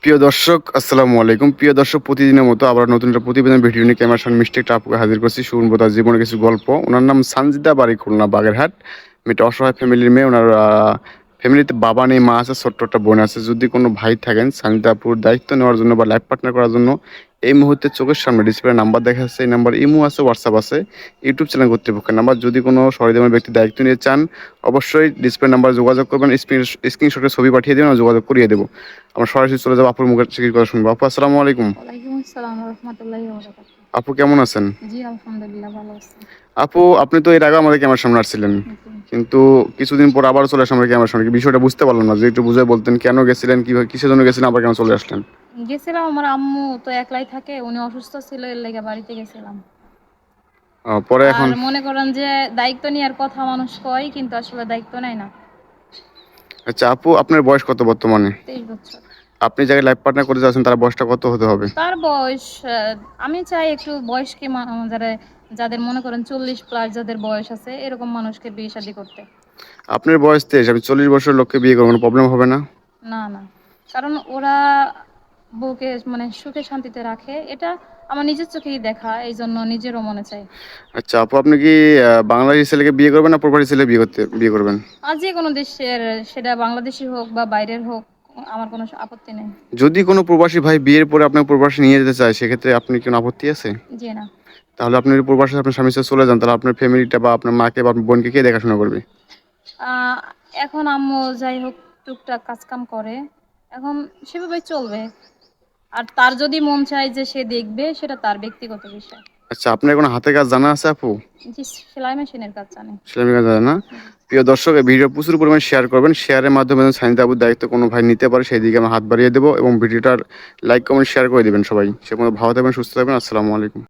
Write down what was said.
প্রিয় দর্শক আসসালামু আলাইকুম। প্রিয় দর্শক, প্রতিদিনের মতো আবার নতুন একটা প্রতিবেদন ভিডিও নিয়ে ক্যামেরার সামনে মিষ্টি একটা আপুকে হাজির করছি। শুনবো তার জীবনের কিছু গল্প। ওনার নাম সানজিদা, বাড়ি খুলনা বাগেরহাট। একটা অসহায় ফ্যামিলির মেয়ে। ওনার ফ্যামিলিতে বাবা নেই, মা আছে, ছোট্ট একটা বোন আছে। যদি কোনো ভাই থাকেন সানজিদা আপুর দায়িত্ব নেওয়ার জন্য বা লাইফ পার্টনার করার জন্য, এই মুহূর্তে চোখের সামনে ডিসপ্লে নাম্বার দেখা যাচ্ছে। এই নাম্বার ইমো আছে, হোয়াটসঅ্যাপ আছে, ইউটিউব চ্যানেল কর্তৃপক্ষের নাম্বার। যদি কোনো সহৃদয় ব্যক্তি দায়িত্ব নিয়ে চান, অবশ্যই ডিসপ্লে নাম্বার যোগাযোগ করবেন। স্ক্রিনশটের ছবি পাঠিয়ে দেবেন, যোগাযোগ করিয়ে দেবো। আমরা সরাসরি চলে যাবো আপুর মুখের থেকে কথা শুনবো। আপু আসসালামু আলাইকুম। ওয়ালাইকুম আসসালাম ওয়া রাহমাতুল্লাহি ওয়া বারাকাতুহু। আপু কেমন আছেন? জি, আলহামদুলিল্লাহ ভালো আছি। আপু আপনি তো এর আগে আমাদের ক্যামেরার সামনে আসছিলেন, জি। কিন্তু কিছুদিন পর আবার চলে আসলাম আমাদের ক্যামেরার সামনে। বিষয়টা বুঝতে পারলাম না, যে একটু বুঝে বলতেন কেন গেছিলেন, কিভাবে, কিসের জন্য গেছিলেন, আবার কেন চলে আসলেন? গেছিলাম, আমার আম্মু তো একলাই থাকে, উনি অসুস্থ ছিল, এর লেগে বাড়িতে গেছিলাম। পরে আর এখন মনে করেন যে দায়িত্ব নেওয়ার কথা মানুষ কয়, কিন্তু আসলে দায়িত্ব নেয় না। আচ্ছা আপু, আপনার বয়স কত বর্তমানে? 23 বছর। আপনি যাকে লাইফ পার্টনার করতে যাচ্ছেন তার বয়সটা কত হতে হবে? তার বয়স আমি চাই একটু বয়স্ক যারা, যাদের মনে করেন 40 প্লাস যাদের বয়স আছে, এরকম মানুষকে বিয়ে শাদী করতে। আপনার বয়স 23, আমি 40 বছর লোককে বিয়ে করবো, কোনো প্রবলেম হবে না? না না, কারণ ওরা বউকে মানে সুখে শান্তিতে রাখে, এটা আমার নিজের চোখেই দেখা, এই জন্য নিজেরও মনে চাই। আচ্ছা আপু, আপনি কি বাংলাদেশি ছেলেকে বিয়ে করবেন না প্রবাসী ছেলে বিয়ে করবেন? আর যে কোনো দেশের, সেটা বাংলাদেশি হোক বা বাইরের হোক, আমার কোনো আপত্তি নেই। যদি কোনো প্রবাসী ভাই বিয়ের পরে আপনার প্রবাসী নিয়ে যেতে চায়, সেক্ষেত্রে আপনি কোনো আপত্তি আছে? জি না। তাহলে আপনি যদি প্রবাসে আপনার স্বামীর সাথে চলে যান, তাহলে আপনার ফ্যামিলিটা বা আপনার মাকে বা আপনার বোনকে কে দেখাশোনা করবে? আহ, এখন আম্মু যাই হোক টুকটাক কাজ কাম করে, এখন সেভাবে চলবে। আর তার যদি মন চায় যে সে দেখবে, সেটা তার ব্যক্তিগত বিষয়। আচ্ছা, আপনার কোনো হাতে কাজ জানা আছে আপু? জি, সেলাই মেশিনের কাজ জানে। সেলাই কাজ জানে না? জি। প্রিয় দর্শক, এই ভিডিও প্রচুর পরিমাণে শেয়ার করবেন। শেয়ারের মাধ্যমে যেন সাইন আবুর দায়িত্ব কোনো ভাই নিতে পারে, সেই দিকে আমরা হাত বাড়িয়ে দেবো। এবং ভিডিওটার লাইক কমেন্ট শেয়ার করে দেবেন সবাই। সে ভালো থাকবেন, সুস্থ থাকবেন। আসসালামু আলাইকুম।